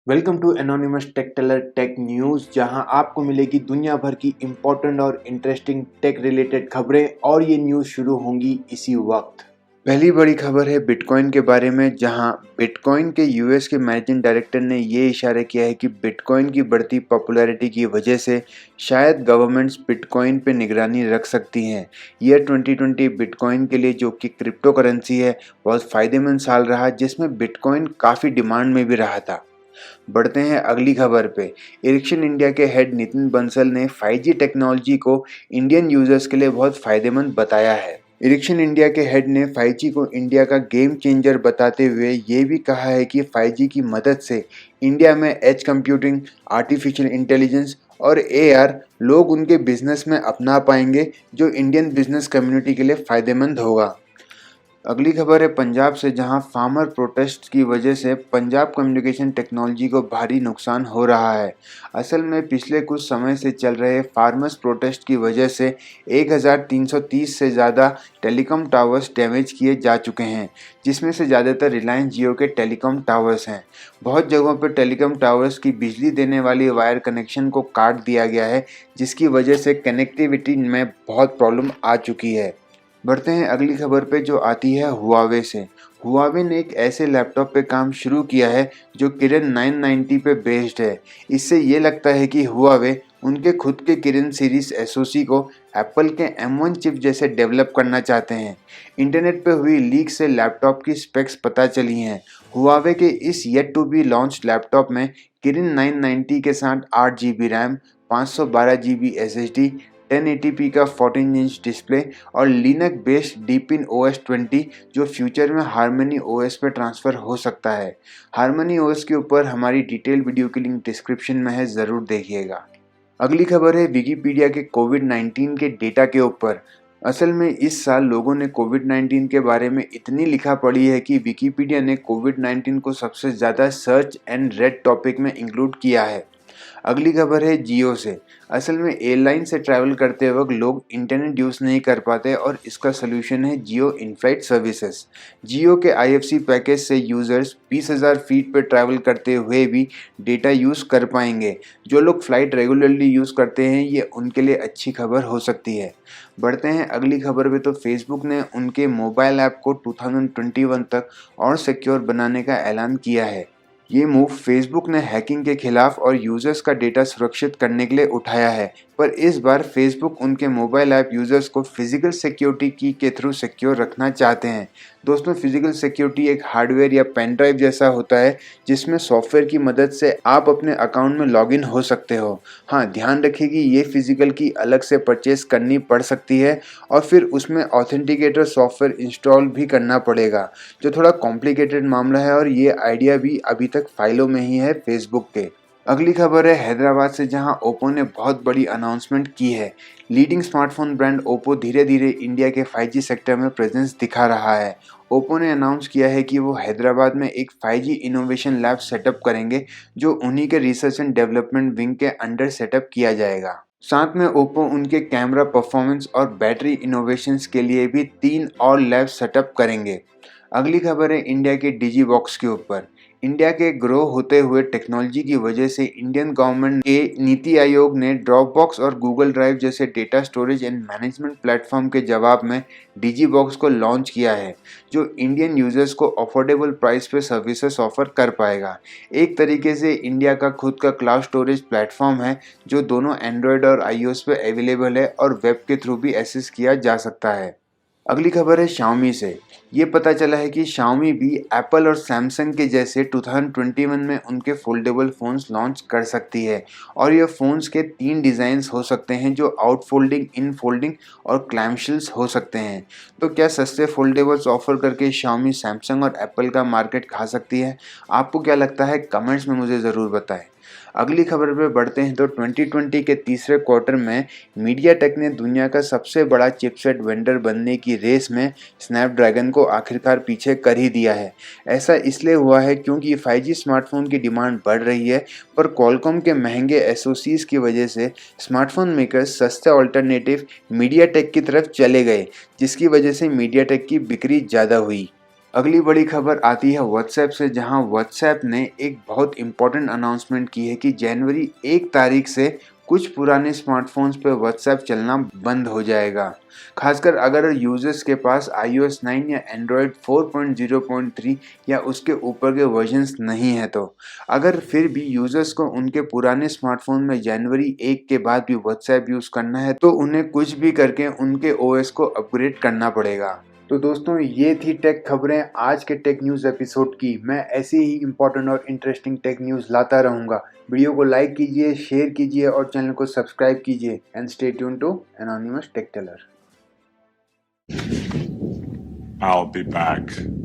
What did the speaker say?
Welcome to anonymous tech tailor tech news, जहां आपको मिलेगी दुनिया भर की इंपॉर्टेंट और इंटरेस्टिंग टेक रिलेटेड खबरें और ये न्यूज़ शुरू होंगी इसी वक्त। पहली बड़ी खबर है बिटकॉइन के बारे में, जहां बिटकॉइन के यूएस के मैनेजिंग डायरेक्टर ने ये इशारा किया है कि बिटकॉइन की बढ़ती पॉपुलैरिटी की वजह से शायद गवर्नमेंट्स बिटकॉइन पे निगरानी रख सकती हैं। ईयर 2020 बिटकॉइन के लिए, जो कि क्रिप्टो करेंसी है, बहुत फ़ायदेमंद साल रहा, जिसमें बिटकॉइन काफ़ी डिमांड में भी रहा था। बढ़ते हैं अगली खबर पे। इरिक्शन इंडिया के हेड नितिन बंसल ने 5G टेक्नोलॉजी को इंडियन यूजर्स के लिए बहुत फायदेमंद बताया है। इरिक्शन इंडिया के हेड ने 5G को इंडिया का गेम चेंजर बताते हुए ये भी कहा है कि 5G की मदद से इंडिया में एज कंप्यूटिंग, आर्टिफिशियल इंटेलिजेंस और AR लोग उनके बिजनेस में अपना पाएंगे, जो इंडियन बिजनेस कम्युनिटी के लिए फायदेमंद होगा। अगली खबर है पंजाब से, जहां फार्मर प्रोटेस्ट की वजह से पंजाब कम्युनिकेशन टेक्नोलॉजी को भारी नुकसान हो रहा है। असल में पिछले कुछ समय से चल रहे फार्मर्स प्रोटेस्ट की वजह से 1330 से ज़्यादा टेलीकॉम टावर्स डैमेज किए जा चुके हैं, जिसमें से ज़्यादातर रिलायंस जियो के टेलीकॉम टावर्स हैं। बहुत जगहों पर टेलीकॉम टावर्स की बिजली देने वाली वायर कनेक्शन को काट दिया गया है, जिसकी वजह से कनेक्टिविटी में बहुत प्रॉब्लम आ चुकी है। बढ़ते हैं अगली खबर पे, जो आती है हुआवे से। हुआवे ने एक ऐसे लैपटॉप पे काम शुरू किया है जो किरण 990 पे बेस्ड है। इससे ये लगता है कि हुआवे उनके खुद के किरण सीरीज एसओसी को एप्पल के M1 चिप जैसे डेवलप करना चाहते हैं। इंटरनेट पे हुई लीक से लैपटॉप की स्पेक्स पता चली हैं। हुआवे के इस yet to be launch laptop में किरण 990 के साथ 8 GB RAM, 512 GB SSD, 1080p का 14 इंच डिस्प्ले और लिनक्स बेस्ड डीपिन OS 20, जो फ्यूचर में हार्मनी OS पे ट्रांसफ़र हो सकता है। हार्मनी OS के ऊपर हमारी डिटेल वीडियो की लिंक डिस्क्रिप्शन में है, ज़रूर देखिएगा। अगली खबर है विकिपीडिया के कोविड-19 के डेटा के ऊपर। असल में इस साल लोगों ने कोविड-19 के बारे में इतनी लिखा पढ़ी है कि विकिपीडिया ने कोविड-19 को सबसे ज़्यादा सर्च एंड रेड टॉपिक में इंक्लूड किया है। अगली खबर है जियो से। असल में एयरलाइन से ट्रैवल करते वक्त लोग इंटरनेट यूज़ नहीं कर पाते और इसका सलूशन है जियो इनफ्लाइट सर्विसेज। जियो के IFC पैकेज से यूज़र्स 20,000 फीट पर ट्रैवल करते हुए भी डेटा यूज़ कर पाएंगे। जो लोग फ़्लाइट रेगुलरली यूज़ करते हैं, ये उनके लिए अच्छी खबर हो सकती है। बढ़ते हैं अगली खबर पे, तो फेसबुक ने उनके मोबाइल ऐप को 2021 तक और सिक्योर बनाने का ऐलान किया है। ये मूव फेसबुक ने हैकिंग के खिलाफ और यूजर्स का डेटा सुरक्षित करने के लिए उठाया है, पर इस बार फेसबुक उनके मोबाइल ऐप यूजर्स को फिजिकल सिक्योरिटी की के थ्रू सिक्योर रखना चाहते हैं। दोस्तों, फिजिकल सिक्योरिटी एक हार्डवेयर या पेन ड्राइव जैसा होता है, जिसमें सॉफ्टवेयर की मदद से आप अपने अकाउंट में लॉगिन हो सकते हो। हाँ, ध्यान रखिए कि ये फिजिकल की अलग से परचेज करनी पड़ सकती है और फिर उसमें ऑथेंटिकेटर सॉफ्टवेयर इंस्टॉल भी करना पड़ेगा, जो थोड़ा कॉम्प्लिकेटेड मामला है और ये आइडिया भी अभी तक फाइलों में ही है फेसबुक के। अगली खबर है हैदराबाद से, जहां ओप्पो ने बहुत बड़ी अनाउंसमेंट की है। लीडिंग स्मार्टफोन ब्रांड ओप्पो धीरे धीरे इंडिया के 5G सेक्टर में प्रेजेंस दिखा रहा है। ओप्पो ने अनाउंस किया है कि वो हैदराबाद में एक 5G इनोवेशन लैब सेटअप करेंगे, जो उन्हीं के रिसर्च एंड डेवलपमेंट विंग के अंडर सेटअप किया जाएगा। साथ में ओप्पो उनके कैमरा परफॉर्मेंस और बैटरी इनोवेशंस के लिए भी 3 और लैब सेटअप करेंगे। अगली खबर है इंडिया के डिजीबॉक्स के ऊपर। इंडिया के ग्रो होते हुए टेक्नोलॉजी की वजह से इंडियन गवर्नमेंट के नीति आयोग ने ड्रॉपबॉक्स और गूगल ड्राइव जैसे data storage and management platform के जवाब में डिजीबॉक्स को लॉन्च किया है, जो इंडियन यूजर्स को अफोर्डेबल प्राइस पे सर्विसेज ऑफर कर पाएगा। एक तरीके से इंडिया का खुद का क्लाउड स्टोरेज प्लेटफॉर्म है, जो दोनों एंड्रॉयड और iOS पे अवेलेबल है और वेब के थ्रू भी एक्सेस किया जा सकता है। अगली खबर है Xiaomi से। ये पता चला है कि Xiaomi भी एप्पल और सैमसंग के जैसे 2021 में उनके फोल्डेबल फ़ोन्स लॉन्च कर सकती है और ये फ़ोन्स के 3 डिज़ाइंस हो सकते हैं, जो आउट फोल्डिंग, इन फोल्डिंग और क्लैमशेल्स हो सकते हैं। तो क्या सस्ते फोल्डेबल्स ऑफर करके Xiaomi सैमसंग और एप्पल का मार्केट खा सकती है? आपको क्या लगता है? कमेंट्स में मुझे ज़रूर बताएं। अगली खबर पे बढ़ते हैं, तो 2020 के तीसरे क्वार्टर में मीडियाटेक ने दुनिया का सबसे बड़ा चिपसेट वेंडर बनने की रेस में स्नैपड्रैगन को आखिरकार पीछे कर ही दिया है। ऐसा इसलिए हुआ है क्योंकि 5G स्मार्टफोन की डिमांड बढ़ रही है, पर क्वालकॉम के महंगे एसओसीज की वजह से स्मार्टफोन मेकर्स सस्ते ऑल्टरनेटिव मीडियाटेक की तरफ चले गए, जिसकी वजह से मीडियाटेक की बिक्री ज़्यादा हुई। अगली बड़ी खबर आती है व्हाट्सएप से, जहां व्हाट्सएप ने एक बहुत इंपॉर्टेंट अनाउंसमेंट की है कि जनवरी 1 तारीख से कुछ पुराने स्मार्टफोन्स पे व्हाट्सएप चलना बंद हो जाएगा। खासकर अगर यूजर्स के पास iOS 9 या Android 4.0.3 या उसके ऊपर के वर्जन्स नहीं है तो। अगर फिर भी यूजर्स को उनके पुराने स्मार्टफोन में जनवरी 1 के बाद भी व्हाट्सएप यूज करना है तो उन्हें कुछ भी करके उनके ओएस को अपग्रेड करना पड़ेगा। तो दोस्तों, ये थी टेक खबरें आज के टेक न्यूज़ एपिसोड की। मैं ऐसे ही इंपॉर्टेंट और इंटरेस्टिंग टेक न्यूज़ लाता रहूँगा। वीडियो को लाइक कीजिए, शेयर कीजिए और चैनल को सब्सक्राइब कीजिए and stay tune to anonymous tech tailor. I'll be back.